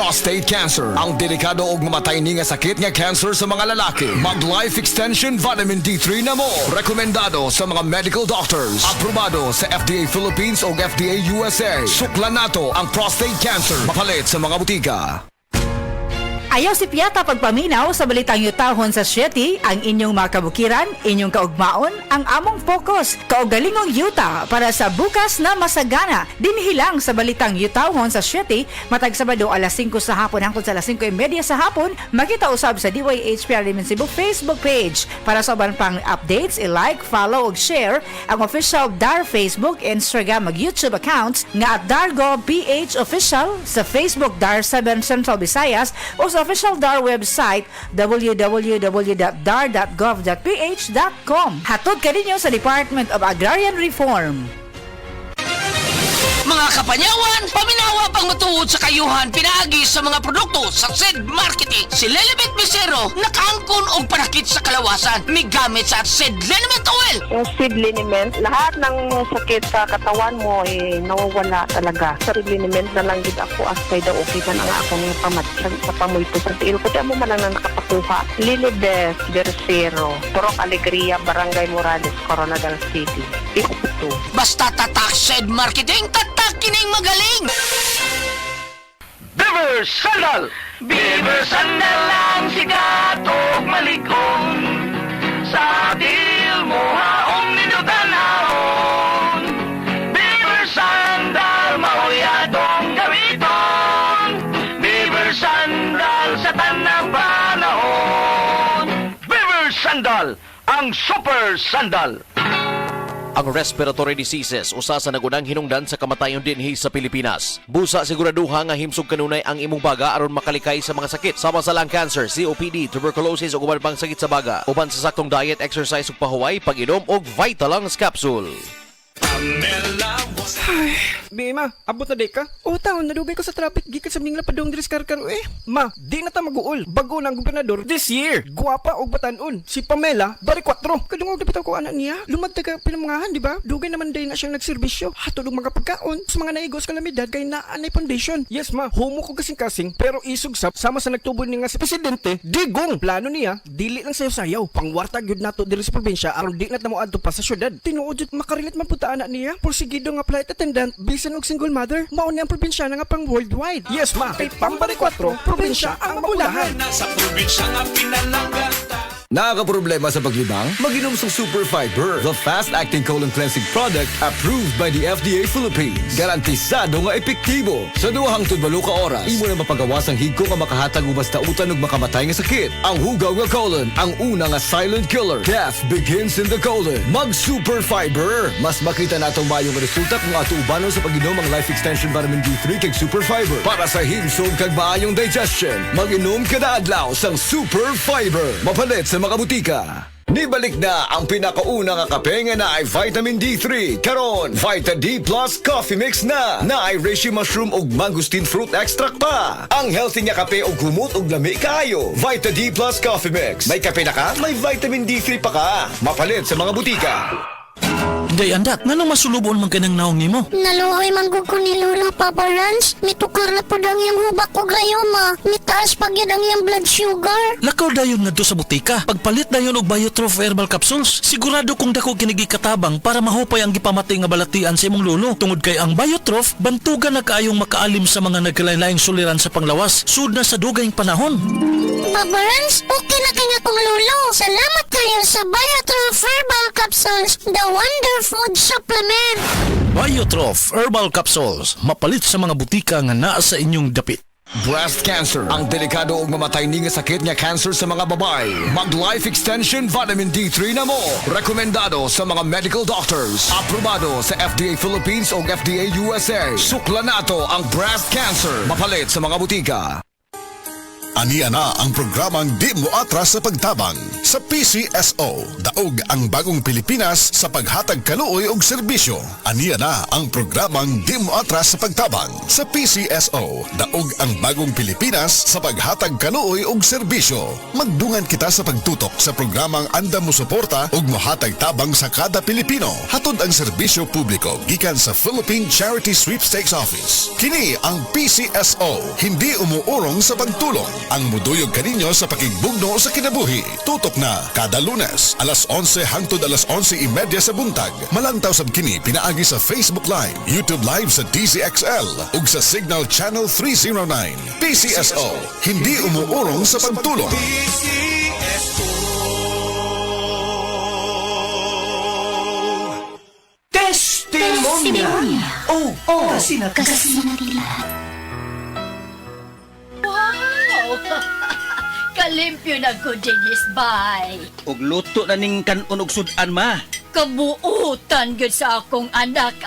prostate cancer. Ang delikado og mamatay ni nga sakit nga cancer sa mga lalaki. Mag Life Extension Vitamin D3 na mo. Rekomendado sa mga medical doctors. Aprobado sa FDA Philippines o FDA USA. Suklan nato ang prostate cancer. Mapalit sa mga butika. Ayaw si Piata pagpaminaw sa balitang yutahon sa Sieti, ang inyong mga kabukiran, inyong kaugmaon, ang among focus, kaugalingong yuta para sa bukas na masagana. Dinhilang sa balitang yutahon sa Sieti, matag Sabado alas 5 sa hapon hangtod sa alas 5:30 sa hapon, makita usab sa DYHPR Limen Cebu Facebook page. Para sa uban pang updates, i-like, follow ug share ang official DAR Facebook, Instagram ug YouTube accounts nga at DarGoPH Official sa Facebook DAR 7 Central Visayas o sa official DAR website www.dar.gov.ph.com. Hatod kaninyo sa Department of Agrarian Reform. Mga kapanyawan, paminawa pang matuod sa kayuhan pinaagi sa mga produkto sa SED Marketing. Si Lelibet Bisero nakaangkon og panakit sa kalawasan. May gamit sa SED Liniment Oil. Yung seed liniment, lahat ng sakit sa katawan mo nawawala talaga. Sa seed liniment na lang din ako asay daw okay man ang akong pamatsag sa pamulto sa tiil. Pati mo man lang na nakapakuha. Lilibet Bisero, Purok Alegria, Barangay Morales, Coronadal City. Ito. Basta tatak SED Marketing, tatak kining magaling. Beaver Sandal! Beaver Sandal ang sikat og maligong sa atil mo haong ninutanahon. Beaver Sandal mauyadong gamiton. Beaver Sandal sa tanang panahon. Beaver Sandal, ang super sandal. Ang respiratory diseases usa sa nagunang hinungdan sa kamatayon dinhi sa Pilipinas. Busa siguraduha nga himsog kanunay ang imong baga aron makalikay sa mga sakit sama sa lung cancer, COPD, tuberculosis ug uban pang sakit sa baga. Uban sa saktong diet, exercise ug pahuway, pag-inom og Vitalungs capsule. Ay, Bima, abot na day ka? O taon, nadugay ko sa traffic, gikan sa mingla pa dong diris karkaro eh. Ma, di na ta mag-uol. Bago na ang gobernador this year. Guwapa og batanon. Si Pamela, bari 4. Kadungog na bitaw ko anak niya. Lumagtag ka pinamangahan, di ba? Dugay naman day na siyang nagserbisyo. Hatod og mga pagkaon. Sa mga naigos kalamidad kay naanay foundation. Yes ma, homo ko kasing-kasing, pero isugsap sama sa nagtubo ni nga si Presidente, digong plano niya, dili lang sayaw-sayaw. Pangwartag yun nato diri sa probinsya aron di na tamo adto pa sa syudad. Tinuod jud makarilit man punta anak niya. Porsigido nga flight attendant, bisan og single mother, mao ni ang probinsya nga pang worldwide. Yes ma, kay Pambari 4, probinsya ang mabulahan. Sa probinsya nga pinalangata. Nakakaproblema sa paglibang? Mag-inom sa Super Fiber, the fast-acting colon cleansing product approved by the FDA Philippines. Garantisado nga epektibo. Sa 2 hangtod 8 ka oras, imo na mapagawas ang higko nga makahatag og basta utan ug makamatay nga sakit. Ang hugaw nga colon, ang una nga silent killer. Death begins in the colon. Mag Super Fiber. Mas makita natong mayong resulta kung ato ubanon sa pag-inom ang Life Extension Vitamin D3 kag Super Fiber. Para sa himsog kag maayong digestion, mag-inom kada adlaw sang Super Fiber. Mapalit sa mga butika. Nibalik na ang pinakauna nga kape nga na ay Vitamin D3. Karon, Vita D Plus Coffee Mix na ay reishi mushroom ug mangosteen fruit extract pa. Ang healthy nga kape og humot ug lami kaayo. Vita D Plus Coffee Mix. May kape na ka, may Vitamin D3 pa ka. Mapalit sa mga butika. Day andak, nganong masulubon man kanang naong nimo? Naluhoy man gud ko ni Lola Papa Rans. Mitukar na po ang iyang hubak ko gayoma. Mitaas pag yun ang iyang blood sugar. Lakaw dayon nga do sa butika. Pagpalit dayon og Biotrof herbal capsules. Sigurado kung dako kinigi katabang para mahupay ang gipamatay nga balatian sa imong lolo. Tungod kay ang Biotrof, bantugan na kaayong makaalim sa mga nagkalain-laing suliran sa panglawas. Sud na sa dugayng panahon. Papa Rans, okay na kanya kong lolo. Salamat kayo sa Biotrof herbal capsules. The Wonder Food Supplement. Biotrof herbal capsules. Mapalit sa mga butika nga naa sa inyong dapit. Breast cancer, ang delikado ug mamatay ni nga sakit nga cancer sa mga babae. Mag Life Extension Vitamin D3 na mo. Rekomendado sa mga medical doctors. Aprobado sa FDA Philippines o FDA USA. Suklan nato ang breast cancer. Mapalit sa mga butika. Aniya na ang programang Di Mo Atras sa Pagtabang. Sa PCSO, daog ang bagong Pilipinas sa paghatag kaluoy og serbisyo. Aniya na ang programang Di Mo Atras sa Pagtabang. Sa PCSO, daog ang bagong Pilipinas sa paghatag kaluoy og serbisyo. Magdungan kita sa pagtutok sa programang anda mo suporta ug mohatag tabang sa kada Pilipino. Hatod ang serbisyo publiko gikan sa Philippine Charity Sweepstakes Office. Kini ang PCSO, hindi umuurong sa pagtulong. Ang muduyog kaninyo sa pakigbugno sa kinabuhi. Tutok na kada Lunes, alas 11 hangtod alas 11:30 sa buntag. Malantaw sab kini pinaagi sa Facebook Live, YouTube Live sa DZXL ug sa Signal Channel 309. PCSO, hindi umuurong sa pagtulong. Testimonya. Oh, kasi Kasinatila. Wow! Kalimpyo na ko, Dennis Bay. Og luto na ning kanon og sudan, ma. Kabuutan gud sa akong anak,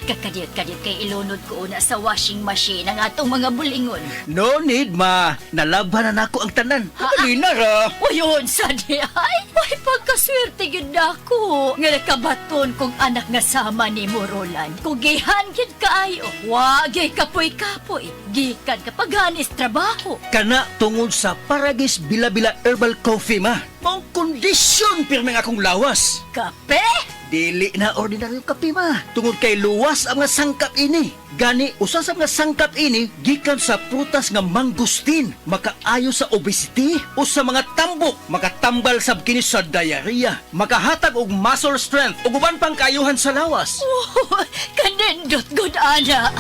kakadiyot-kadiyot kay ilunod ko una sa washing machine ang atong mga bulingon. No need, ma. Nalaban na nako ang tanan. Kalina ra. Uyon sa di ay, may pagkaswerte gud ako. Nga nakabaton kong anak nga sama ni Morolan. Kugihan gid kaayo. Wagay kapoy-kapoy. Gikan kapaganis trabaho. Kana tungod sa Paragis Bila-Bila Herbal Coffee, ma. Mao kondisyon pirmi nga akong lawas. Kape? Dili na ordinaryong kape, ma. Tungod kay luwas ang nga sangkap ini. Gani, usa sa mga sangkap ini, gikan sa prutas nga mangustin. Makaayo sa obesity o sa mga tambok. Makatambal sab kini sa diarrhea. Makahatag og muscle strength ug uban pang kaayuhan sa lawas. Oh, kanindot gud ana.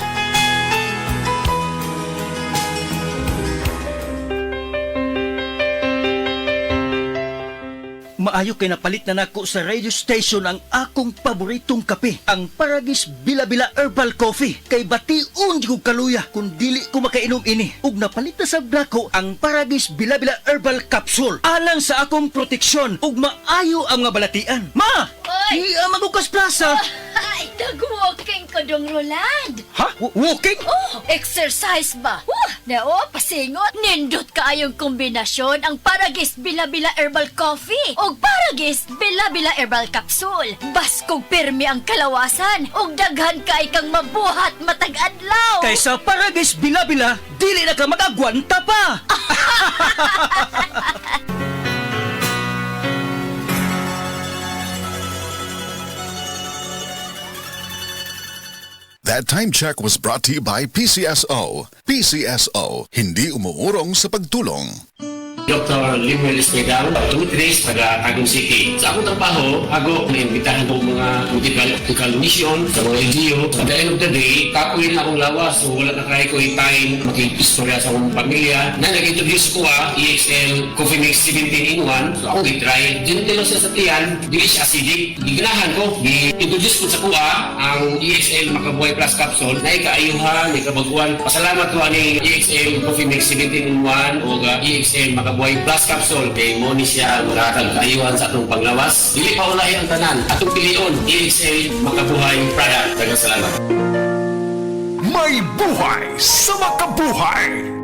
Maayo kay napalit na nako sa radio station ang akong paboritong kape, ang Paragis Bila-Bila Herbal Coffee. Kay bation di ko kaluya kung dili ko makainom ini. Ug napalit na sa nako ang Paragis Bila-Bila Herbal Capsule alang sa akong proteksyon ug maayo ang mga balatian. Ma! Oy! Magukas plaza! Ay, nag-walking ko dong, Roland. Ha? Walking? Oh, exercise ba? Nao, pasingot. Nindot kaayong kombinasyon ang Paragis Bila-Bila Herbal Coffee o Paragis Bila-Bila Herbal Capsule. Baskog pirmi ang kalawasan o daghan kay kang mabuhat matag-adlaw. Kaysa Paragis Bila-Bila, dili na ka magagwanta pa! That time check was brought to you by PCSO. PCSO, hindi umuurong sa pagtulong. Dr. Limuel Espegal, 2 days taga Tagum City. Sa akong trabaho, ako naimbitahan po mga medical mission sa mga LGU. At the end of the day, kapoy na akong lawas. So wala na kaya ko yung time mag-istorya sa akong pamilya. Na nag-introduce ko EXL Coffee Mix 17 in 1. So ako i-try. Gentle lang siya sa tiyan, hindi siya acidic. Iganahan ko, i-introduce ko sa kuha ang EXL Makabuhay Plus Capsule na ikaayuhan, ikabaguan. Pasalamat ko ani EXL Coffee Mix 17 in 1 o EXL Makabuhay Plus Capsule kay mo ni siya magatag kaayuhan sa atong panglawas. Dili pa ulahi ang tanan. Atong pilion, EXL Makabuhay product. Daghang salamat. May buhay sa makabuhay.